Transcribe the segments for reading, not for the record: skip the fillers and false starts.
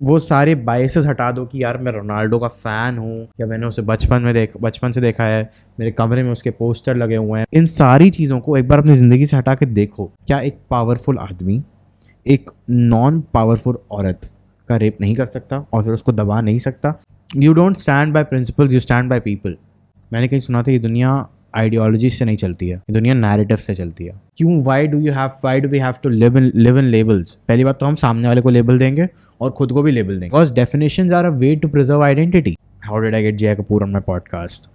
वो सारे बायसेस हटा दो कि यार मैं रोनाल्डो का फ़ैन हूँ या मैंने उसे बचपन से देखा है, मेरे कमरे में उसके पोस्टर लगे हुए हैं। इन सारी चीज़ों को एक बार अपनी ज़िंदगी से हटा के देखो, क्या एक पावरफुल आदमी एक नॉन पावरफुल औरत का रेप नहीं कर सकता और फिर उसको दबा नहीं सकता? You don't stand by principles, you stand by people. मैंने कहीं सुना था ये दुनिया आइडियोलॉजी से नहीं चलती है, ये दुनिया नैरेटिव से चलती है। क्यों? Why do we have to live in labels? पहली बात तो हम सामने वाले को लेबल देंगे और खुद को भी लेबल देंगे, because definitions are a way to preserve identity. How did I get Jay Kapoor on my podcast?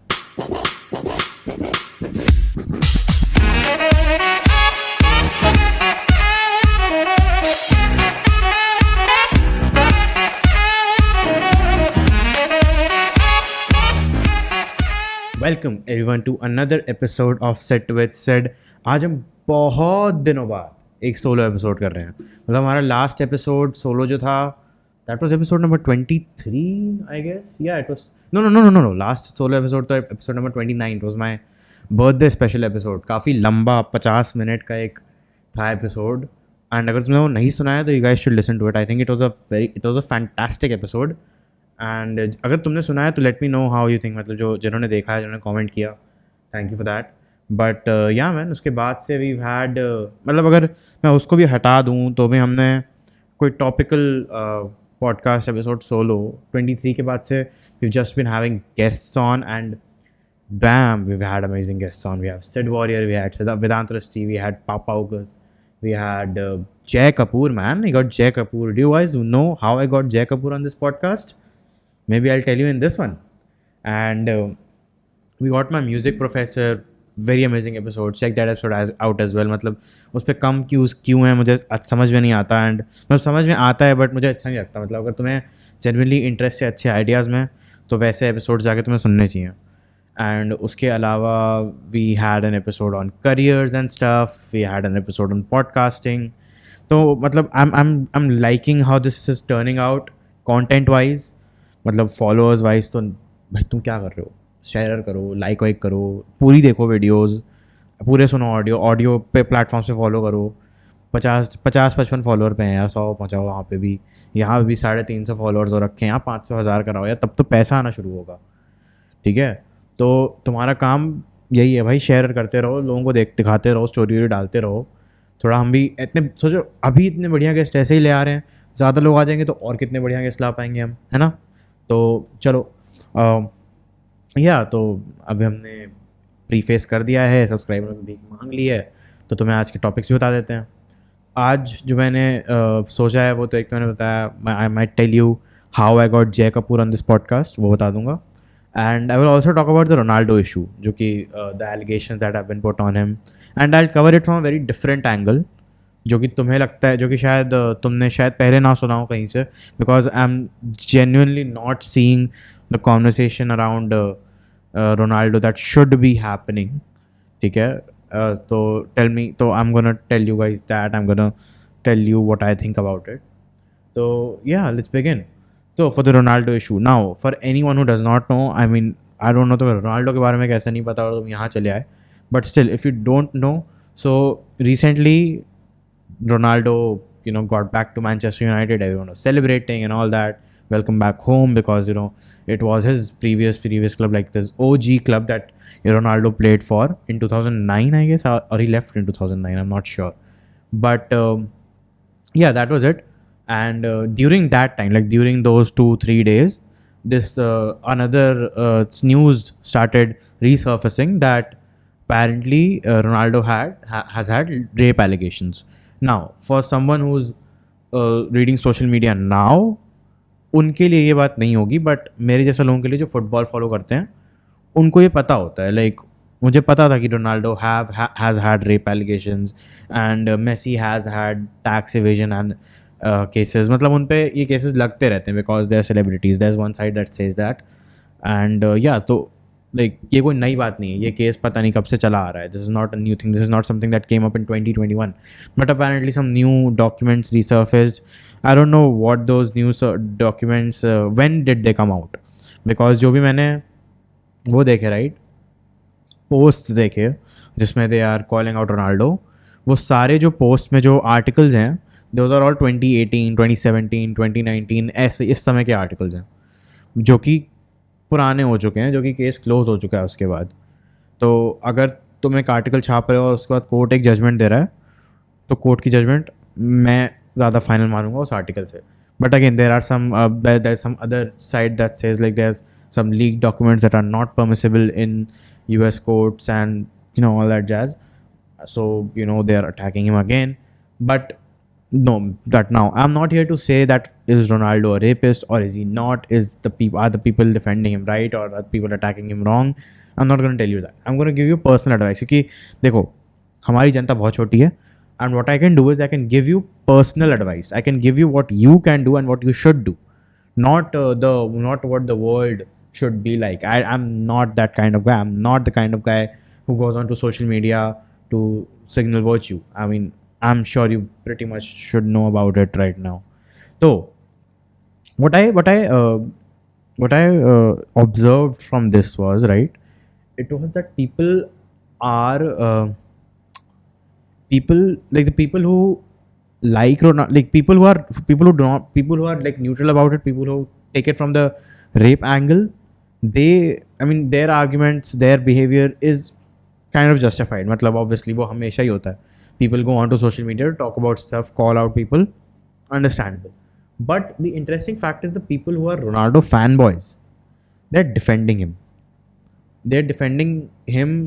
Welcome everyone to another episode of set with said. आज हम बहुत दिनों बाद एक सोलो एपिसोड कर रहे हैं। मतलब हमारा लास्ट एपिसोड सोलो जो था, that was episode number 23 I guess. या it was no last solo episode तो episode number 29। It was my birthday special episode. काफ़ी लंबा 50 मिनट का एक था एपिसोड, एंड अगर तुमने वो नहीं सुना है तो you guys should listen to it. I think it was a fantastic episode. And अगर तुमने सुना है तो let me know how you think. मतलब जो जिन्होंने देखा है, जिन्होंने कमेंट किया, thank you for that. But yeah man, उसके बाद से वी हैड मतलब अगर मैं उसको भी हटा दूँ तो भी हमने कोई टॉपिकल पॉडकास्ट एपिसोड सोलो 23 के बाद से we just been having guests on, and damn, we've had amazing guests on. We have Sid Warrior, we had Vedant Rasti, we had Papa August, we had Jay Kapoor, man. I got Jay Kapoor. Do you guys know how I got Jay Kapoor on this podcast? Maybe I'll tell you in this one. And we got my music professor. Very amazing episode. Check that episode out as well. मतलब उस पर कम क्यों है मुझे समझ में नहीं आता, एंड मतलब समझ में आता है बट मुझे अच्छा नहीं लगता। मतलब अगर तुम्हें जेन्युइनली इंटरेस्ट है अच्छे आइडियाज़ में तो वैसे एपिसोड जाके तुम्हें सुनने चाहिए। एंड उसके अलावा we had an episode on careers and stuff, we had an episode on podcasting. तो मतलब I am liking how this is turning out content wise. मतलब फॉलोअर्स वाइज तो भाई तुम क्या कर रहे हो? शेयर करो, लाइक वाइक करो, पूरी देखो वीडियोस, पूरे सुनो ऑडियो पे प्लेटफॉर्म से फॉलो करो। 50-55 फॉलोअर पे हैं यार, 100 पहुँचाओ वहाँ पे भी। यहाँ भी 350 फॉलोअर्स हो रखे हैं, यहाँ 500-1000 कराओ यार, तब तो पैसा आना शुरू होगा। ठीक है, तो तुम्हारा काम यही है भाई, शेयर करते रहो, लोगों को दिखाते रहो, स्टोरी डालते रहो। थोड़ा हम भी इतने सोचो, अभी इतने बढ़िया गेस्ट ऐसे ही ले आ रहे हैं, ज़्यादा लोग आ जाएंगे तो और कितने बढ़िया गेस्ट ला पाएंगे हम, है ना? तो चलो तो अभी हमने प्रीफेस कर दिया है, सब्सक्राइबर ने भीख मांग ली है, तो तुम्हें आज के टॉपिक्स भी बता देते हैं। आज जो मैंने सोचा है वो तो एक तो मैंने बताया, I might tell you how I got Jay Kapoor on this podcast, वो बता दूंगा। And I will also talk about the Ronaldo issue, जो कि the allegations that have been put on him, and I'll cover it from a very different angle, जो कि तुम्हें लगता है, जो कि शायद तुमने शायद पहले ना सुना हो कहीं से, because I'm genuinely not seeing the conversation around Ronaldo that should be happening. ठीक है, तो tell me, तो I'm gonna tell you guys that, I'm gonna tell you what I think about it. So yeah, let's begin. So for the Ronaldo issue, now for anyone who does not know, I mean, I don't know तो Ronaldo के बारे में कैसे नहीं पता और तुम यहाँ चले आए, but still if you don't know, so recently Ronaldo got back to Manchester United. Everyone was celebrating and all that, welcome back home, because it was his previous club, like this OG club that Ronaldo played for in 2009 I guess, or he left in 2009, I'm not sure, but yeah, that was it. And during that time, like during those 2-3 days, this another news started resurfacing that apparently Ronaldo has had rape allegations. Now for someone who's reading social media now, उनके लिए ये बात नहीं होगी, but मेरे जैसे लोगों के लिए जो फुटबॉल फॉलो करते हैं उनको ये पता होता है। लाइक मुझे पता था कि Ronaldo has had rape allegations, and Messi has had tax evasion and cases. मतलब उन पे ये केसेस लगते रहते हैं because they are celebrities, there is one side that says that, and या तो लाइक ये कोई नई बात नहीं है, ये केस पता नहीं कब से चला आ रहा है। This is not a new thing, this is not something that came up in 2021, but apparently some new documents resurfaced. I don't know what those new documents, when did they come out, because जो भी मैंने वो देखे, right, post देखे जिसमें they are calling out Ronaldo, वो सारे जो पोस्ट में जो आर्टिकल्स हैं दोज आर ऑल 2018, 2017, 2019 ऐसे इस समय के आर्टिकल्स हैं जो कि पुराने हो चुके हैं, जो कि केस क्लोज हो चुका है उसके बाद। तो अगर तुम एक आर्टिकल छाप रहे हो और उसके बाद कोर्ट एक जजमेंट दे रहा है, तो कोर्ट की जजमेंट मैं ज़्यादा फाइनल मानूंगा उस आर्टिकल से। But again there are some other side that says like there some leaked documents that are not permissible in US courts and all that jazz. So they are attacking him again. But no, that now I'm not here to say that is Ronaldo a rapist or is he not, are the people defending him right or are people attacking him wrong. I'm not going to tell you that. I'm going to give you personal advice क्योंकि देखो हमारी जनता बहुत छोटी है, and what I can do is I can give you personal advice. I can give you what you can do and what you should do, not what the world should be like. I'm not that kind of guy. I'm not the kind of guy who goes onto social media to signal virtue. I mean, I'm sure you pretty much should know about it right now. So what I observed from this was, right, it was that are people like the people who like like people who do not, people who are like neutral about it, people who take it from the rape angle, their arguments, their behavior is kind of justified. मतलब obviously वो हमेशा ही होता है. People go onto social media to talk about stuff, call out people, understandable. But the interesting fact is the people who are Ronaldo fanboys, they're defending him. They're defending him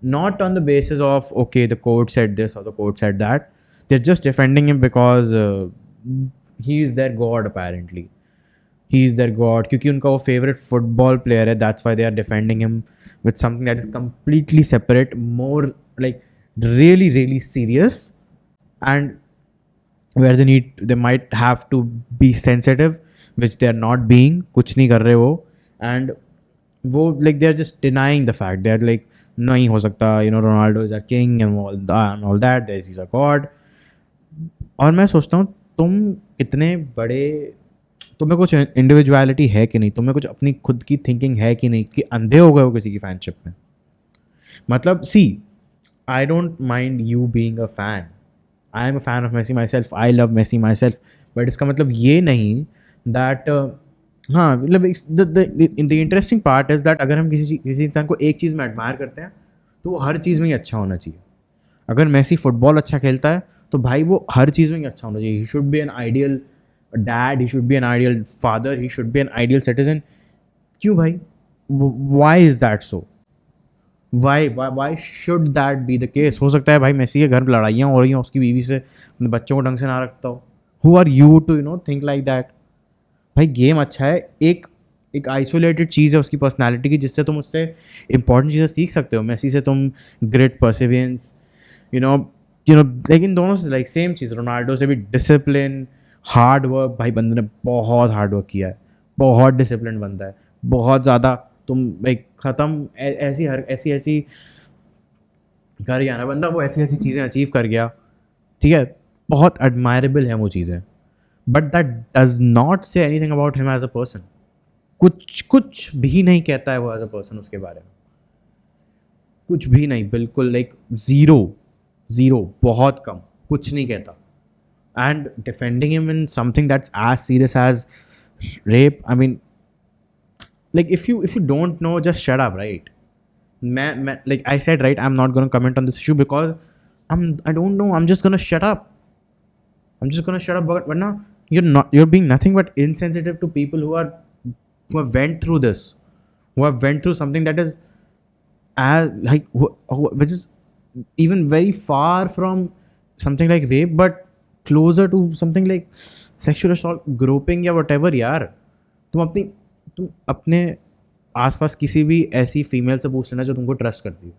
not on the basis of, okay, the court said this or the court said that. They're just defending him because he is their god apparently. He is their god क्योंकि उनका वो favourite football player है. That's why they are defending him with something that is completely separate, more like really really serious, and where they might have to be sensitive which they are not being. कुछ नहीं कर रहे वो, and वो like they are just denying the fact. They are like नहीं हो सकता, Ronaldo is a king and all that, this is a god. और मैं सोचता हूँ तुम कितने बड़े, तुम्हें कुछ इंडिविजुअलिटी है कि नहीं, तुम्हें कुछ अपनी खुद की थिंकिंग है कि नहीं, कि अंधे हो गए हो किसी की फैनशिप में. मतलब see, I don't mind you being a fan. I am a fan of Messi myself, I love Messi myself. But इसका मतलब ये नहीं दैट हाँ, मतलब the interesting part is that अगर हम किसी इंसान को एक चीज़ में एडमायर करते हैं तो वो हर चीज़ में ही अच्छा होना चाहिए. अगर मेसी फुटबॉल अच्छा खेलता है तो भाई वो हर चीज़ में ही अच्छा होना चाहिए. He should be an ideal dad, he should be an ideal father, he should be an ideal citizen. क्यों भाई? Why is that so? Why should that be the case? हो सकता है भाई मेसी के घर लड़ाइयाँ हो रही हैं उसकी बीवी से, अपने बच्चों को ढंग से ना रखता हो. Who are you to think like that? भाई गेम अच्छा है, एक आइसोलेटेड चीज़ है उसकी पर्सनैलिटी की, जिससे तुम उससे इंपॉर्टेंट चीज़ें सीख सकते हो. मेसी से तुम ग्रेट परसिवियंस, लेकिन दोनों से लाइक सेम चीज़. रोनाल्डो से भी डिसिप्लिन, हार्ड वर्क. भाई बंदे ने बहुत हार्ड वर्क किया है, बहुत डिसिप्लिन बंदा है, बहुत ज़्यादा. तुम लाइक ख़त्म ऐसी कर गया ना बंदा, वो ऐसी चीज़ें अचीव कर गया. ठीक है, बहुत एडमायरेबल है वो चीज़ें. But that does not say anything about him as a person. कुछ भी नहीं कहता है वो एज अ पर्सन उसके बारे में, कुछ भी नहीं, बिल्कुल लाइक ज़ीरो, बहुत कम, कुछ नहीं कहता. And defending him in something that's as serious as rape, I mean, like if you don't know, just shut up, right? Like I said, right, I'm not going to comment on this issue because I don't know. I'm just going to shut up. But now you're being nothing but insensitive to people who have went through this, who have went through something that is as like which is even very far from something like rape, but closer to something like sexual assault, groping या whatever. यार तुम अपने आसपास किसी भी ऐसी female से पूछ लेना जो तुमको ट्रस्ट करती हो.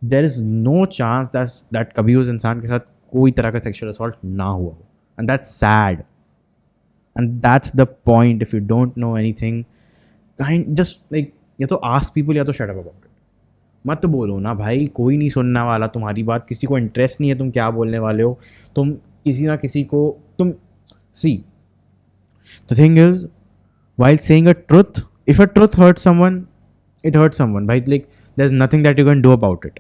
There is no chance that कभी उस इंसान के साथ कोई तरह का सेक्शुअल असॉल्ट ना हुआ हो. And that's sad, and that's the point. If you don't know anything, just like या तो आस्क पीपल या तो शट अप अबाउट इट. मत बोलो ना भाई, कोई नहीं सुनने वाला तुम्हारी बात, किसी को इंटरेस्ट नहीं है तुम क्या बोलने वाले हो. तुम किसी ना किसी को तुम see, the thing is, while saying a truth, if a truth hurts someone, it hurts someone, right? Like there's nothing that you can do about it.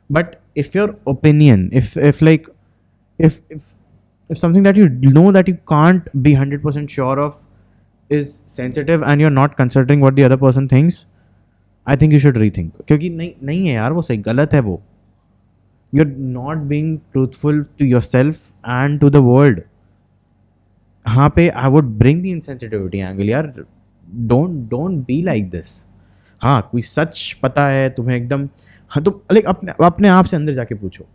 But if your opinion, if if something that you know that you can't be 100% sure of is sensitive and you're not considering what the other person thinks, I think you should rethink. क्योंकि नहीं है यार, वो सही गलत है वो. You're not being truthful to yourself and to the world. हाँ पे I would bring the insensitivity angle यार. Don't be like this. हाँ, कोई सच पता है तुम्हें एकदम, हाँ तो लाइक अपने आप से अंदर जाके पूछो.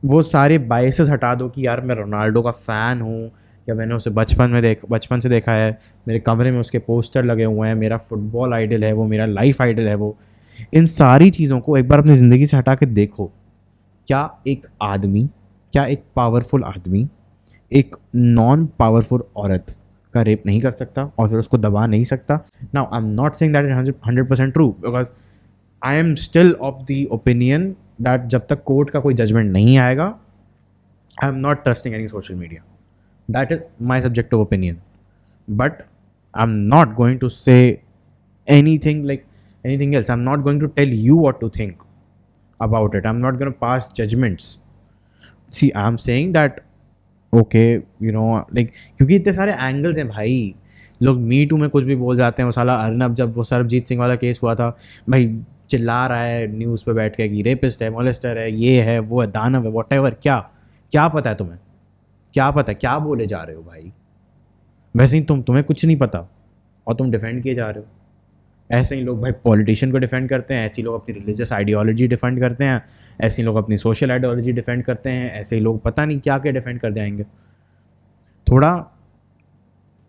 वो सारे बायसेस हटा दो कि यार मैं रोनाल्डो का फ़ैन हूँ, या मैंने उसे बचपन से देखा है, मेरे कमरे में उसके पोस्टर लगे हुए हैं, मेरा फुटबॉल आइडल है वो, मेरा लाइफ आइडल है वो. इन सारी चीज़ों को एक बार अपनी ज़िंदगी से हटा के देखो. क्या एक पावरफुल आदमी एक नॉन पावरफुल औरत का रेप नहीं कर सकता और फिर उसको दबा नहीं सकता? Now I am not saying that it 100% true, because I am still of the opinion that जब तक कोर्ट का कोई जजमेंट नहीं आएगा, I am not trusting any social media. That is my subjective opinion. But I am not going to say anything else. I'm not going to tell you what to think about it. I'm not going to pass judgments. See, I'm saying that okay, like क्योंकि इतने सारे angles हैं भाई. लोग मी to में कुछ भी बोल जाते हैं. वो साला अर्नब, जब वो सरबजीत सिंह वाला केस हुआ था, भाई चिल्ला रहा है न्यूज़ पे बैठ के कि रेपिस्ट है, मोलेस्टर है, ये है, वो है, दानव है, वॉटेवर. क्या पता है तुम्हें? क्या पता है? क्या बोले जा रहे हो भाई? वैसे ही तुम्हें कुछ नहीं पता और तुम डिफेंड किए जा रहे हो. ऐसे ही लोग भाई पॉलिटिशियन को डिफेंड करते हैं, ऐसे ही लोग अपनी रिलीजियस आइडियोलॉजी डिफेंड करते हैं, ऐसे ही लोग अपनी सोशल आइडियोलॉजी डिफेंड करते हैं, ऐसे ही लोग पता नहीं क्या क्या डिफेंड कर जाएंगे. थोड़ा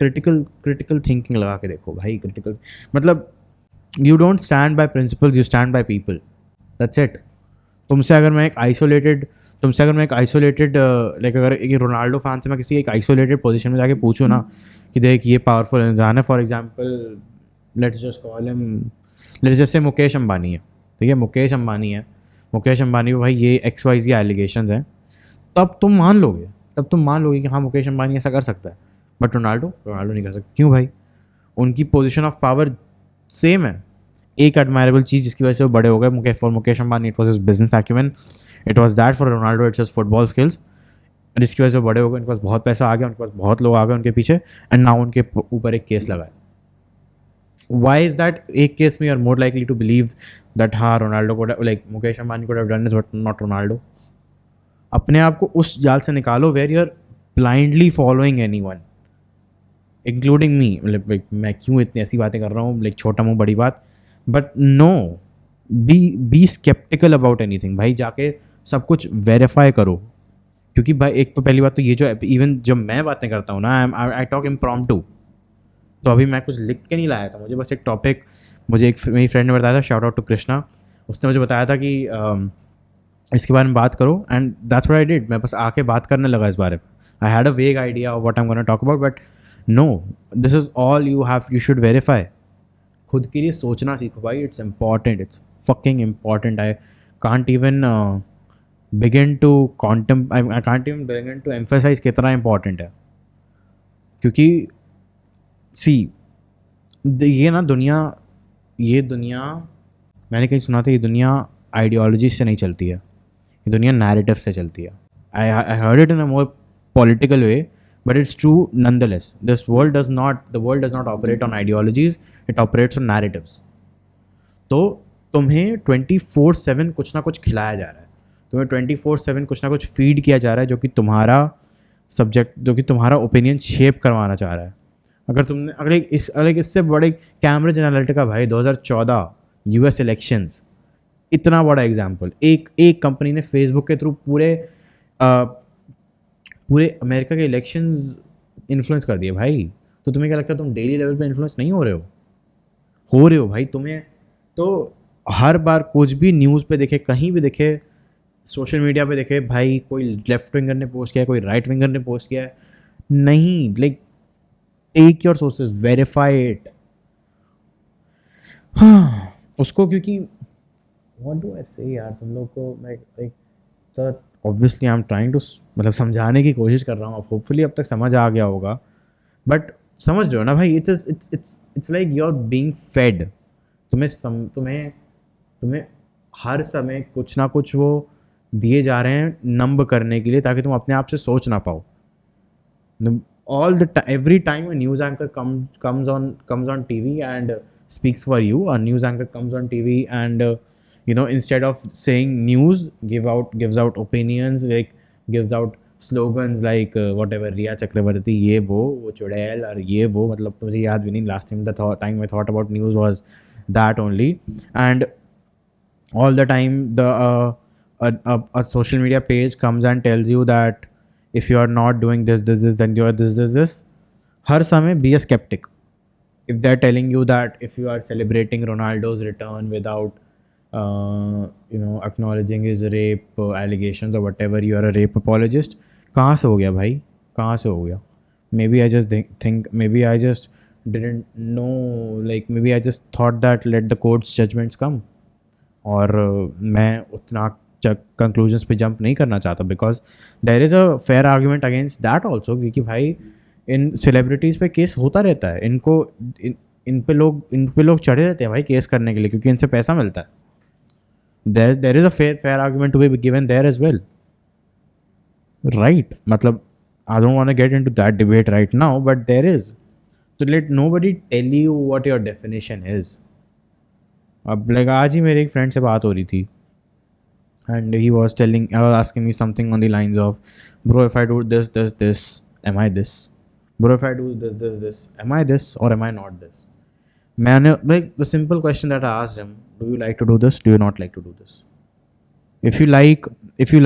क्रिटिकल थिंकिंग लगा के देखो भाई. क्रिटिकल मतलब you don't stand by principles, you stand by people. That's it. तुमसे अगर मैं एक आइसोलेटेड लाइक अगर एक रोनाल्डो फैन से मैं किसी एक आइसोलेटेड पोजीशन में जाके पूछूँ ना कि देख ये पावरफुल इंसान है, for example let's just say Mukesh Ambani है, ठीक है, मुकेश अंबानी भाई ये XYZ एलिगेशंस हैं, तब तुम मान लोगे कि हाँ मुकेश अंबानी ऐसा कर सकता है. बट रोनाल्डो नहीं कर सकता. क्यों भाई? उनकी पोजीशन ऑफ पावर सेम है. एक एडमायरेबल चीज़ जिसकी वजह से वो बड़े हो गए, for Mukesh Ambani it was his business acumen, it was that. For Ronaldo it's his football skills. जिसकी वजह से वो बड़े हो गए, उनके पास बहुत पैसा आ गया, उनके पास बहुत लोग आ गए उनके पीछे, एंड नाउ उनके ऊपर एक केस लगा है. Why is that? एक केस में you are more likely to believe that हाँ रोनाल्डो को, like Mukesh Ambani could have done this but not Ronaldo. अपने आप को उस जाल से निकालो where you are blindly following anyone, including me. मतलब मैं क्यों इतनी ऐसी बातें कर रहा हूँ, like छोटा मुँह बड़ी बात. But no, be skeptical about anything. भाई जाके सब कुछ वेरीफाई करो. क्योंकि भाई एक तो पहली बात तो ये जो इवन जब मैं बातें करता हूँ ना, आई टॉक इम्प्रॉम्प्टू. तो अभी मैं कुछ लिख के नहीं लाया था, मुझे बस एक टॉपिक, मेरी फ्रेंड ने बताया था, शाउट आउट टू कृष्णा. उसने मुझे बताया था कि इसके बारे में बात करो, and that's what I did. मैं बस आके बात करने लगा इस बारे में. आई had a vague idea of what I am gonna talk about, but no, this is all you should verify. खुद के लिए सोचना सीखो भाई. It's important, it's fucking important. I can't even begin to emphasise कितना इम्पॉर्टेंट है. क्योंकि ये दुनिया मैंने कहीं सुना था, ये दुनिया आइडियोलॉजी से नहीं चलती है, ये दुनिया नैरेटिव से चलती है. I heard it in a more political way, but it's true nonetheless. The world does not operate on ideologies, it operates on narratives. तो तुम्हें 24/7 कुछ ना कुछ खिलाया जा रहा है, तुम्हें 24/7 कुछ ना कुछ फीड किया जा रहा है जो कि तुम्हारा ओपिनियन शेप करवाना चाह रहा है. अगर इससे बड़े कैम्ब्रिज एनालिटिका भाई 2014 US इलेक्शंस, इतना बड़ा एग्जाम्पल, एक कंपनी ने फेसबुक के थ्रू पूरे अमेरिका के इलेक्शंस इन्फ्लुएंस कर दिए भाई. तो तुम्हें क्या लगता है तुम डेली लेवल पे इन्फ्लुएंस नहीं हो रहे हो भाई? तुम्हें तो हर बार कुछ भी न्यूज़ पे देखे, कहीं भी देखे, सोशल मीडिया पे देखे, भाई कोई लेफ्ट विंगर ने पोस्ट किया है, कोई राइट विंगर ने पोस्ट किया है, नहीं, like take your sources, verify it. हाँ उसको, क्योंकि व्हाट डू आई से यार, तुम लोग को मैं एक sir obviously I am trying to मतलब समझाने की कोशिश कर रहा हूँ. होपफुली अब तक समझ आ गया होगा, बट समझ रहे हो ना भाई, it's like you are being fed. तुम्हें हर समय कुछ ना कुछ वो दिए जा रहे हैं नंब करने के लिए, ताकि तुम अपने आप से सोच ना पाओ. Every time a news anchor comes on TV and speaks for you, a news anchor comes on TV and instead of saying news, gives out opinions, like gives out slogans like whatever, Riya Chakravarti, ये वो चुड़ैल और ये वो, मतलब तो मुझे याद भी नहीं, last time the time I thought about news was that only. And all the time a social media page comes and tells you that if you are not doing this, then you are this. हर समय be a skeptic. If they're telling you that if you are celebrating Ronaldo's return without acknowledging his rape allegations or whatever, you are a rape apologist. कहाँ से हो गया भाई, कहाँ से हो गया? Maybe I just think maybe I just didn't know, like maybe I just thought that let the court's judgments come. और मैं उतना कंक्लूजन्स पे जंप नहीं करना चाहता, because there is a fair argument against that also, क्योंकि भाई इन celebrities पे केस होता रहता है, इन पे लोग चढ़े रहते हैं भाई केस करने के लिए, क्योंकि इनसे पैसा मिलता है. There is a fair argument to be given there as well, right? मतलब I don't want to get into that debate right now, but there is. तो let nobody tell you what your definition is. अब like आज ही मेरे एक friend से बात हो रही थी and I was asking me something on the lines of, bro, if I do this, am I this? Bro, if I do this, am I this or am I not this? Man, like the simple question that I asked him, do you like to do this? Do you not like to do this? If you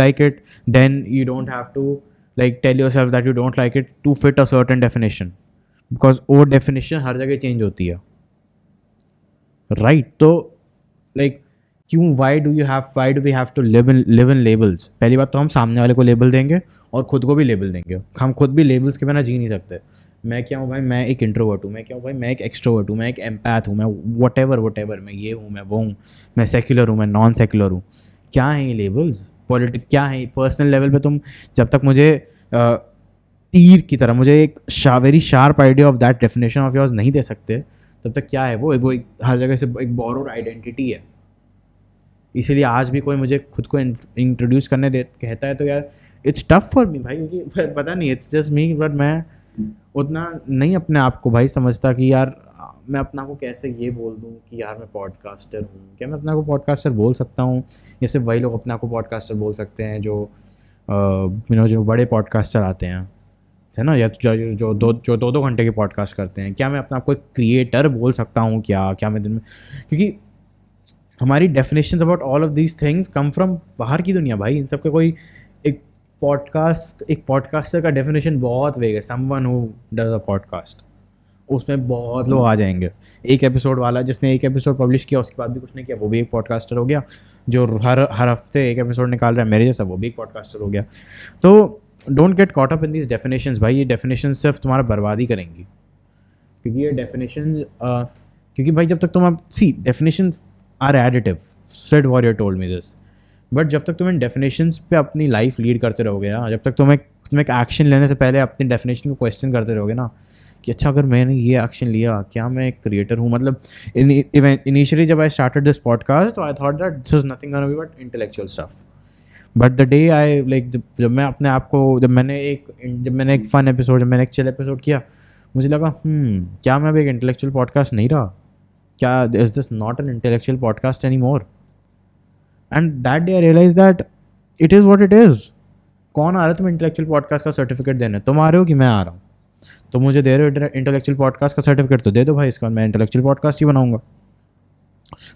like it, then you don't have to like tell yourself that you don't like it to fit a certain definition, because वो definition हर जगह change होती है, right? तो like क्यों, why do we have to live in labels? पहली बात तो हम सामने वाले को लेबल देंगे और खुद को भी लेबल देंगे. हम खुद भी लेबल्स के बिना जी नहीं सकते. मैं क्या हूँ भाई? मैं एक इंट्रोवर्ट हूँ. मैं क्या हूँ भाई? मैं एक एक्सट्रोवर्ट हूँ. मैं एक एम्पैथ हूँ. मैं वट मैं ये हूँ, मैं वो हूँ. मैं सेक्युलर हूँ, मैं नॉन सेक्युलर हूँ. क्या हैं ये लेबल्स? पॉलिटिक क्या है? पर्सनल लेवल पे तुम जब तक मुझे तीर की तरह मुझे एक very sharp idea of that definition of yours नहीं दे सकते, तब तक क्या है वो हर जगह से एक बोरोड आइडेंटिटी है. इसीलिए आज भी कोई मुझे खुद को इंट्रोड्यूस करने कहता है तो यार इट्स टफ फॉर मी भाई, क्योंकि पता नहीं, इट्स जस्ट मी. बट मैं उतना नहीं अपने आप को भाई समझता कि यार मैं अपना को कैसे ये बोल दूँ कि यार मैं पॉडकास्टर हूँ. क्या मैं अपना को पॉडकास्टर बोल सकता हूँ? या सिर्फ वही लोग अपना को पॉडकास्टर बोल सकते हैं जो जो बड़े पॉडकास्टर आते हैं, है ना, या जो दो घंटे के पॉडकास्ट करते हैं? क्या मैं अपना आपको एक क्रिएटर बोल सकता हूँ? क्या मैं दिन में, क्योंकि हमारी definitions about all of these things come from बाहर की दुनिया भाई. इन सब का कोई एक पॉडकास्टर का डेफिनेशन बहुत वेग है. Someone who does a podcast, उसमें बहुत लोग आ जाएंगे. एक एपिसोड वाला जिसने एक एपिसोड पब्लिश किया उसके बाद भी कुछ नहीं किया, वो भी एक पॉडकास्टर हो गया. जो हर हफ्ते एक एपिसोड निकाल रहा है मेरे जैसा, वो भी एक पॉडकास्टर हो गया. तो don't get caught up in these definitions भाई. ये डेफिनेशंस सिर्फ तुम्हारा बर्बादी करेंगी, क्योंकि ये डेफिनेशन क्योंकि भाई जब तक तुम definitions are additive. Said warrior told me this. But जब तक तुम इन डेफिनेशंस पे अपनी लाइफ लीड करते रहोगे ना, जब तक तुम एक एक्शन लेने से पहले अपनी डेफिनेशन को क्वेश्चन करते रहोगे ना कि अच्छा अगर मैंने ये एक्शन लिया, क्या मैं एक क्रिएटर हूँ? मतलब इनिशियली जब I started this podcast, I thought that this is nothing gonna be but intellectual stuff. But the day I like जब मैं अपने आप को जब मैंने एक फन एपिसोड, जब मैंने एक चिल एपिसोड किया, मुझे लगा क्या मैं अब एक इंटेलेक्चुअल पॉडकास्ट नहीं रहा? क्या is this not an intellectual podcast any more? And that day I realise that it is what it is. कौन आ रहा है तुम इंटेलेक्चुअल पॉडकास्ट का सर्टिफिकेट देने? तुम आ रहे हो कि मैं आ रहा हूँ? तो मुझे दे रहे हो इंटेलेक्चुअल पॉडकास्ट का सर्टिफिकेट, तो दे दो भाई. इसका मैं इंटेलेक्चुअल पॉडकास्ट ही बनाऊंगा.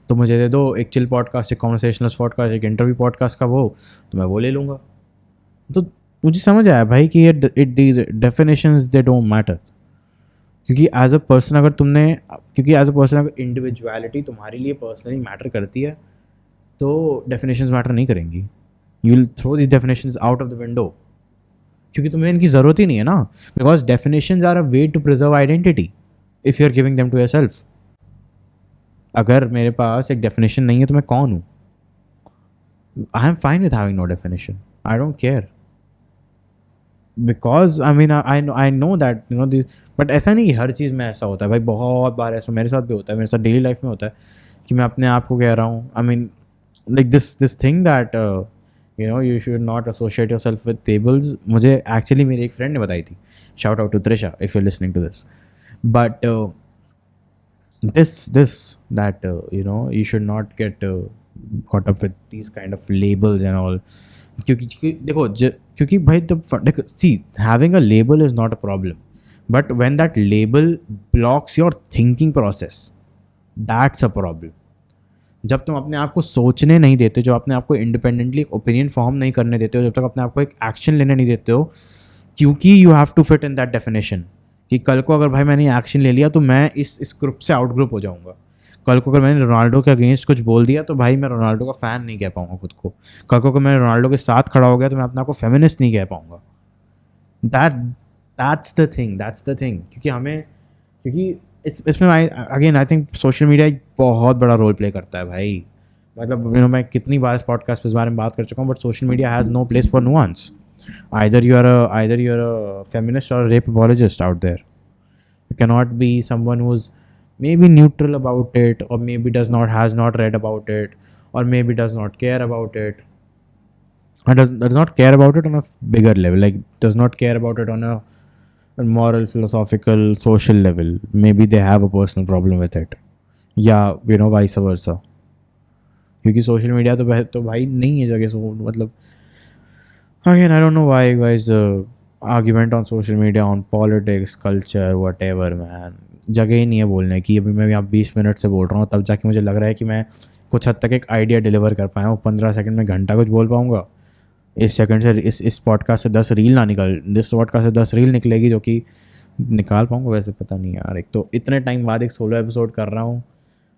तो मुझे दे दो एक चिल पॉडकास्ट, एक कॉन्वर्सेशनल पॉडकास्ट, एक इंटरव्यू पॉडकास्ट का वो, तो मैं वो ले लूँगा. तो मुझे समझ आया भाई कि ये डेफिनेशंस दे डोंट मैटर. क्योंकि एज अ पर्सन अगर इंडिविजुअलिटी तुम्हारे लिए पर्सनली मैटर करती है, तो डेफिनेशंस मैटर नहीं करेंगी. You will throw this definitions out of the window, क्योंकि तुम्हें इनकी ज़रूरत ही नहीं है ना. Because definitions are a way to preserve identity if you are giving them to yourself. अगर मेरे पास एक डेफिनेशन नहीं है तो मैं कौन हूँ? I am fine with having no definition. I don't care. Because I mean I know that this. But ऐसा नहीं कि हर चीज़ में ऐसा होता है भाई. बहुत बार ऐसा मेरे साथ भी होता है, मेरे साथ डेली लाइफ में होता है कि मैं अपने आप को कह रहा हूँ, I mean like this thing that you should not associate your self with tables. मुझे एक्चुअली मेरी एक फ्रेंड ने बताई थी, shout out to Trisha if you listening to this. But this that you should not get caught up with these kind of labels and all. क्योंकि देखो क्योंकि भाई देखो, see having a label is not a problem, but when that label blocks your thinking process, that's a problem. जब तुम अपने आप को सोचने नहीं देते, जो अपने आप को इंडिपेंडेंटली ओपिनियन फॉर्म नहीं करने देते हो, जब तक अपने आप को एक एक्शन लेने नहीं देते हो, क्योंकि you have to fit in that definition. कि कल को अगर भाई मैंने एक्शन ले लिया तो मैं इस ग्रुप से आउट ग्रुप हो जाऊंगा. कल को अगर मैंने रोनाल्डो के अगेंस्ट कुछ बोल दिया तो भाई मैं रोनाल्डो का फ़ैन नहीं कह पाऊंगा खुद को. कल को अगर मैं रोनाल्डो के साथ खड़ा हो गया तो मैं अपने आप को फेमिनिस्ट नहीं कह पाऊंगा. That's the thing. क्योंकि इसमें again I think social media एक बहुत बड़ा रोल प्ले करता है भाई. मतलब मैं कितनी बार इस पॉडकास्ट पे इस बारे में बात कर चुका हूँ, but social media has no place for nuance. Either you're a feminist or a rape apologist out there. You cannot be someone who's maybe neutral about it, or maybe has not read about it, or maybe does not care about it, or does not care about it on a bigger level, like does not care about it on a moral, philosophical, social level. Maybe they have a personal problem with it. Yeah, vice versa. क्योंकि social media तो भाई नहीं है जगह. सो मतलब again, I don't know why you guys argument on social media on politics, culture, whatever man. जगह ही नहीं है बोलने की. अभी मैं यहाँ 20 मिनट से बोल रहा हूँ, तब जाके मुझे लग रहा है कि मैं कुछ हद तक एक आइडिया डिलीवर कर पाया हूँ. 15 सेकंड में घंटा कुछ बोल पाऊँगा. इस सेकंड से इस पॉडकास्ट से 10 रील ना निकल दिस पॉडकास्ट से 10 रील निकलेगी, जो कि निकाल पाऊँगा वैसे पता नहीं यार. एक तो इतने टाइम बाद एक सोलो एपिसोड कर रहा हूँ.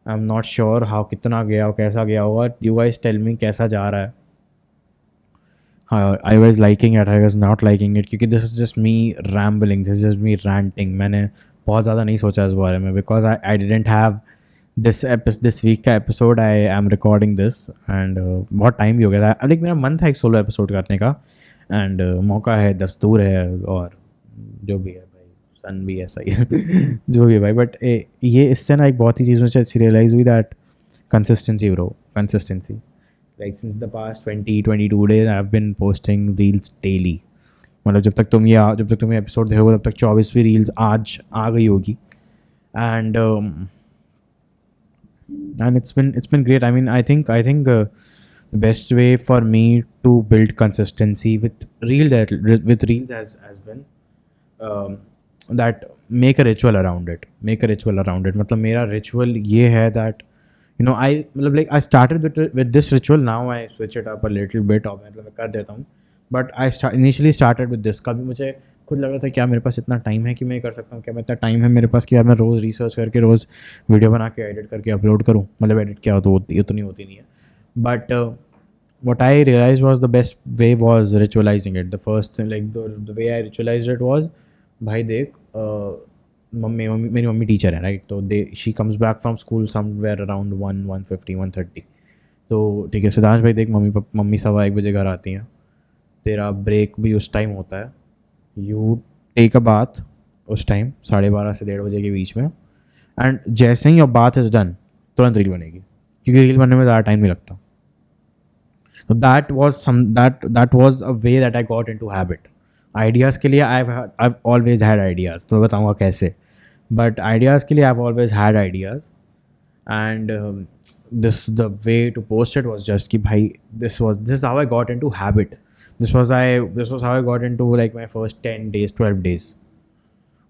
I am not sure how कितना गया हो, कैसा गया होगा. यू गाइस टेल मी कैसा जा रहा है. I was liking it, I was not liking it, क्योंकि this is just me rambling, this is just me ranting. मैंने बहुत ज़्यादा नहीं सोचा इस बारे में, because I didn't have this week का episode. I am recording this and बहुत टाइम भी हो गया था. लेकिन मेरा मन था एक सोलो एपिसोड करने का, एंड मौका है, दस्तूर है, और जो भी है भाई, सन भी ऐसा ही है जो भी है भाई. बट ये इससे ना एक बहुत ही चीज़ मुझे अच्छी रियलाइज़ हुई, that consistency bro, consistency. Like since the past 22 days I have been posting reels daily. मतलब जब तक तुम ये एपिसोड देखोगे तब तक 24वीं रील्स आज आ गई होगी. and it's been great. I mean, I think the best way for me to build consistency with reels has been that make a ritual around it. मतलब मेरा ritual ये है that I started with this ritual. Now I switch it up a little bit, और मतलब मैं कर देता हूँ. But initially started with this. कभी मुझे खुद लग रहा था क्या मेरे पास इतना टाइम है कि मैं कर सकता हूँ, क्या मैं इतना टाइम है मेरे पास कि यार मैं रोज़ रिसर्च करके रोज़ वीडियो बना के एडिट करके अपलोड करूँ. मतलब एडिट क्या हो तो उतनी होती नहीं है. But what I realized was the best way was ritualizing it. The first thing, like the way I ritualized it was, भाई देख, मेरी मम्मी टीचर है राइट. तो she comes back from school somewhere around 1:50 1:30. तो ठीक है सिद्धांश भाई देख, मम्मी 1:15 बजे घर आती हैं. तेरा ब्रेक भी उस टाइम होता है. यू टेक अ बाथ उस टाइम 12:30 से 1:30 बजे के बीच में, एंड जैसे ही योर बाथ इज़ डन तुरंत रील बनेगी, क्योंकि रील बनने में ज़्यादा टाइम नहीं लगता. तो that was a way that I got into habit. Ideas के लिए I've always had ideas. तो मैं बताऊँगा कैसे. बट आइडियाज़ के लिए I've always had ideas. And the way to post it was just कि भाई this is how I got into habit. This was how I got into like my first 10 days 12 days.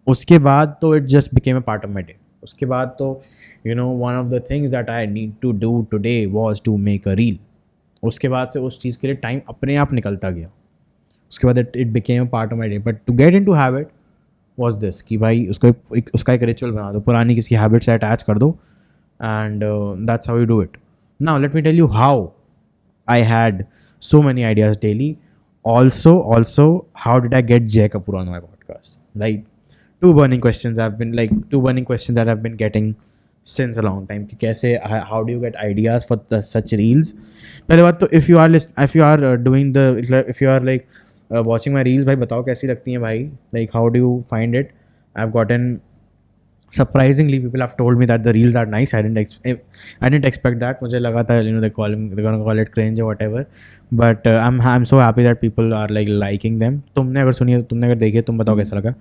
उसके बाद तो it just became a part of my day. उसके बाद तो one of the things that I need to do today was to make a reel. उसके बाद से उस चीज़ के लिए टाइम अपने आप निकलता गया. उसके बाद it became a part of my day. But to get in to habit was this कि भाई उसका एक रिचुअल बना दो, पुरानी किसी हैबिट से अटैच कर दो, and that's how you do it. Now let me tell you how I had so many ideas daily. Also, how did I get Jay Kapoor on my podcast? Like two burning questions that I've been getting since a long time. कि कैसे, how do you get ideas for such reels? पहले बात तो if you are like watching my reels, भाई बताओ कैसी लगती हैं भाई. Like how do you find it? I've gotten Surprisingly, people have told me that the reels are nice. I didn't expect that. मुझे लगा था, they're gonna call it cringe or whatever. But I'm so happy that people are like liking them. तुमने अगर देखी तुम बताओ कैसा लगा.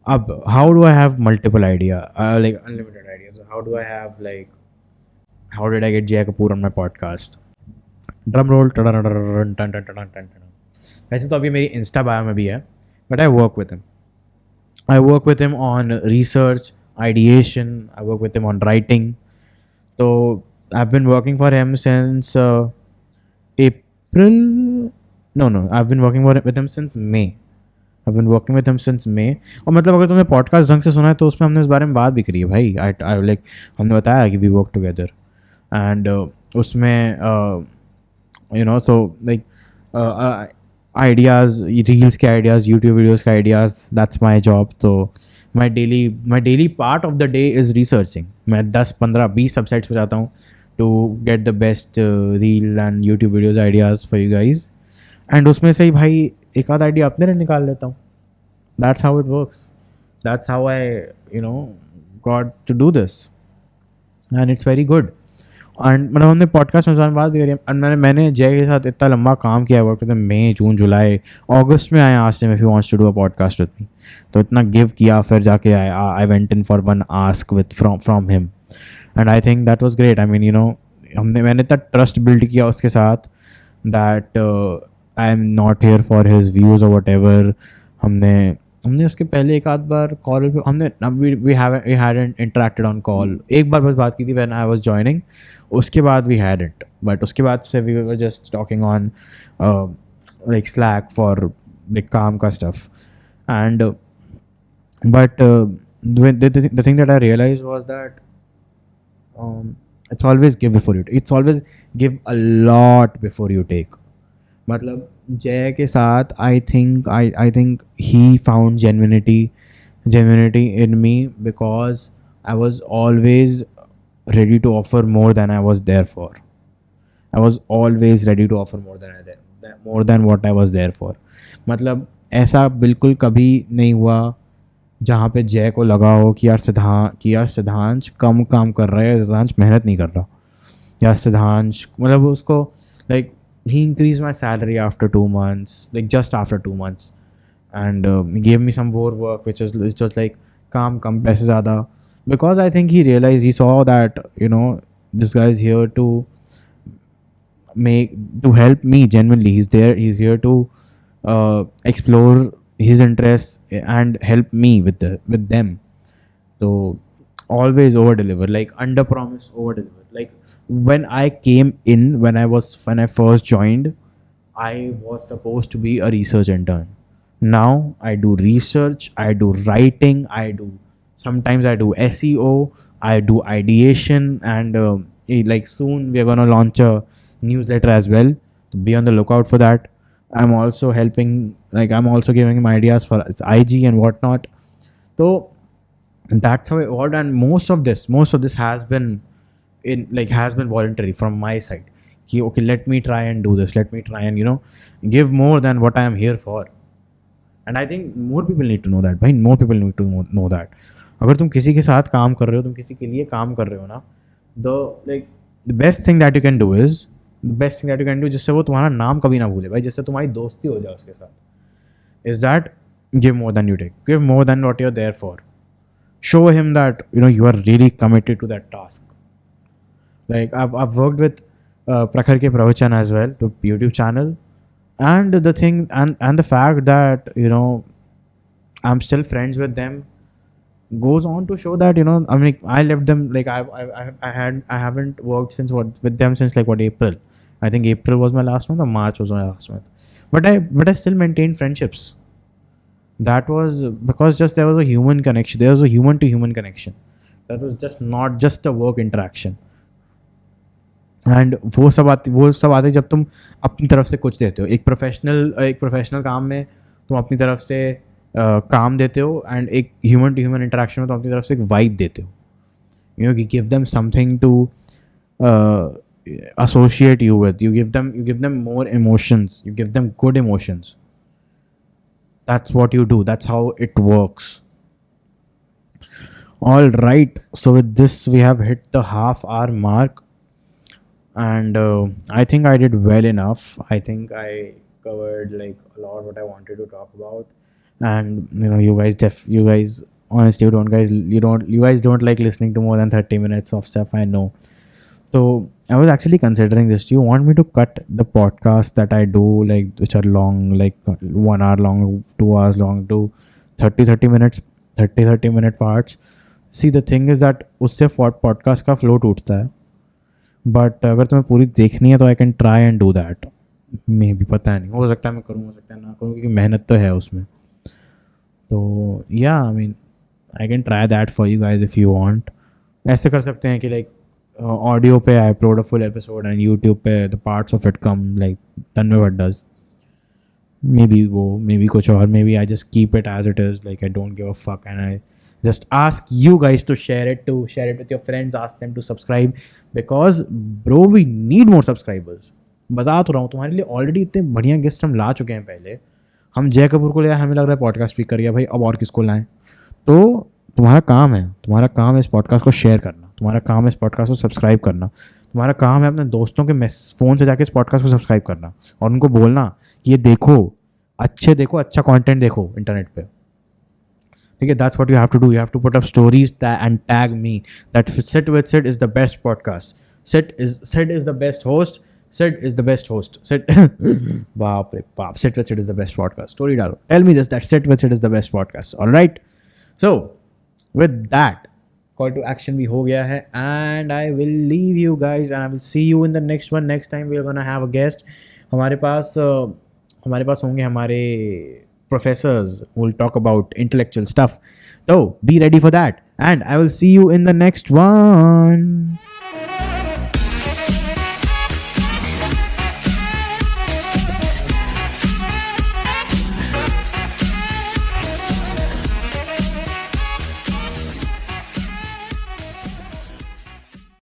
अब how do I have multiple idea, like unlimited ideas? How do I have like, how did I get Jay Kapoor on my podcast? Drum roll. वैसे तो अभी मेरी इंस्टा बायो में भी है, but I work with him. I work with him on research, ideation. I work with him on writing. So I've been working for him since April. No. I've been working with him since May. I've been working with him since May. और मतलब अगर तुमने podcast ढंग से सुना है तो उसमें हमने इस बारे में बात भी करी है भाई. I like हमने बताया कि we work together and उसमें so like ideas, reels के ideas, YouTube videos के ideas, that's my job. तो my daily part of the day is researching. मैं 10 15 20 सबसाइट्स पे जाता हूँ to get the best reel and YouTube videos ideas for you guys. And उसमें से ही भाई एक आध आइडिया अपने लिए निकाल लेता हूँ. That's how it works. That's how I got to do this. And it's very good. And मतलब हमने पॉडकास्ट में बात भी करी. एंड मैंने जय के साथ इतना लंबा काम किया, वर्क करते मई जून जुलाई अगस्त में आया ask him if he wants to do a podcast with me. तो इतना गिव किया, फिर जाके I went in for one ask with from him and I think that was great. I mean मैंने इतना ट्रस्ट बिल्ड किया उसके साथ that I am not here for his views और वट एवर. हमने उसके पहले एक आध बार कॉल पे हमने we hadn't interacted on call. एक बार बस बात की थी व्हेन आई वाज जॉइनिंग. उसके बाद वी हैडंट, बट उसके बाद से we were just talking on like Slack for like काम का stuff. And but the thing that I realized was that it's always give before you take. It's always give a lot before you take. मतलब जय के साथ I think he found genuinity in me because I was always ready to offer more than I was there for. I was always ready to offer more than what I was there for. मतलब ऐसा बिल्कुल कभी नहीं हुआ जहाँ पे जय को लगा हो कि यार सिद्धांश कम काम कर रहा है, सिद्धांश मेहनत नहीं कर रहा, या सिद्धांश मतलब उसको like he increased my salary after 2 months, like just after 2 months, and he gave me some more work which was like काम कम पैसे ज़्यादा, because I think he realized, he saw that this guy is here to help me genuinely. He's here to explore his interests and help me with them. So always over deliver, like under promise over deliver. Like when I first joined, I was supposed to be a research intern. Now I do research, I do writing, sometimes I do SEO, I do ideation, and like soon we are gonna launch a newsletter as well. So be on the lookout for that. I'm also giving him ideas for IG and whatnot. So that's how it worked, and most of this has been voluntary from my side. Okay, let me try and do this, let me try and give more than what I am here for. And I think more people need to know that, भाई. More people need to know that. अगर तुम किसी के साथ काम कर रहे हो, तुम किसी के लिए काम कर रहे हो ना, the best thing that you can do जिससे वो तुम्हारा नाम कभी ना भूले भाई, जिससे तुम्हारी दोस्ती हो जाए उसके साथ, is that give more than you take, give more than what you're there for. Show him that you are really committed to that task. Like I've worked with Prakhar Ke Pravachan as well, the YouTube channel, and the thing and the fact that I'm still friends with them goes on to show that I mean, I left them, like I haven't worked with them since April. I think April was my last month or March was my last month, but I still maintained friendships. That was because just there was a human connection. There was a human to human connection. That was just not just a work interaction. And वो सब आते जब तुम अपनी तरफ से कुछ देते हो. एक प्रोफेशनल काम में तुम अपनी तरफ से काम देते हो, एंड एक ह्यूमन टू ह्यूमन इंटरेक्शन में तुम अपनी तरफ से एक वाइब देते हो. You give them something to associate you with. You give them more emotions. You give them good emotions. That's what you do. That's how it works. All right, so with this, we have hit the half hour mark, and I think I did well enough. I think I covered like a lot what I wanted to talk about, and you guys honestly you guys don't like listening to more than 30 minutes of stuff. I know. So I was actually considering this. Do you want me to cut the podcast that I do, like which are long, like 1 hour long, 2 hours long, to 30 minutes, 30 minute parts? See the thing is that उससे podcast का flow टूटता है. But अगर तुम्हें पूरी देखनी है तो I can try and do that. मे भी पता नहीं, हो सकता है मैं करूँ, हो सकता है ना करूँ, क्योंकि मेहनत तो है उसमें. तो या I mean I can try that for you guys if you want. ऐसे कर सकते हैं कि लाइक ऑडियो पे I upload a full episode and YouTube पे the parts of it come like Tanmay Bhat does. Maybe कुछ और, maybe I just keep it as it is, like I don't give a fuck and I just ask you guys to share it with your friends, ask them to subscribe, because bro we need more subscribers. बता तो रहा हूँ तुम्हारे लिए, already इतने बढ़िया guest हम ला चुके हैं. पहले हम जय कपूर को लिया, हमें लग रहा है पॉडकास्ट स्पीक कर गया भाई, अब और किसको लाएं. तो तुम्हारा काम है इस पॉडकास्ट को शेयर करना, तुम्हारा काम है इस पॉडकास्ट को सब्सक्राइब करना, तुम्हारा काम है अपने दोस्तों के फ़ोन से जाके इस पॉडकास्ट को सब्सक्राइब करना और उनको बोलना कि ये देखो, अच्छा कंटेंट देखो इंटरनेट पे. ठीक है, that's what you have to do. You have to put up stories and tag me that Sit with Sid is the best podcast. Sid is the best host. Sid is the best host. Sid बाप रे बाप, Sit with Sid is the best podcast. Story डालो. Tell me this, that Sit with Sid is the best podcast. All right. So with that, call to action भी हो गया है, and I will leave you guys and I will see you in the next one. Next time we are gonna have a guest. हमारे पास होंगे हमारे professors who will talk about intellectual stuff. So be ready for that, and I will see you in the next one.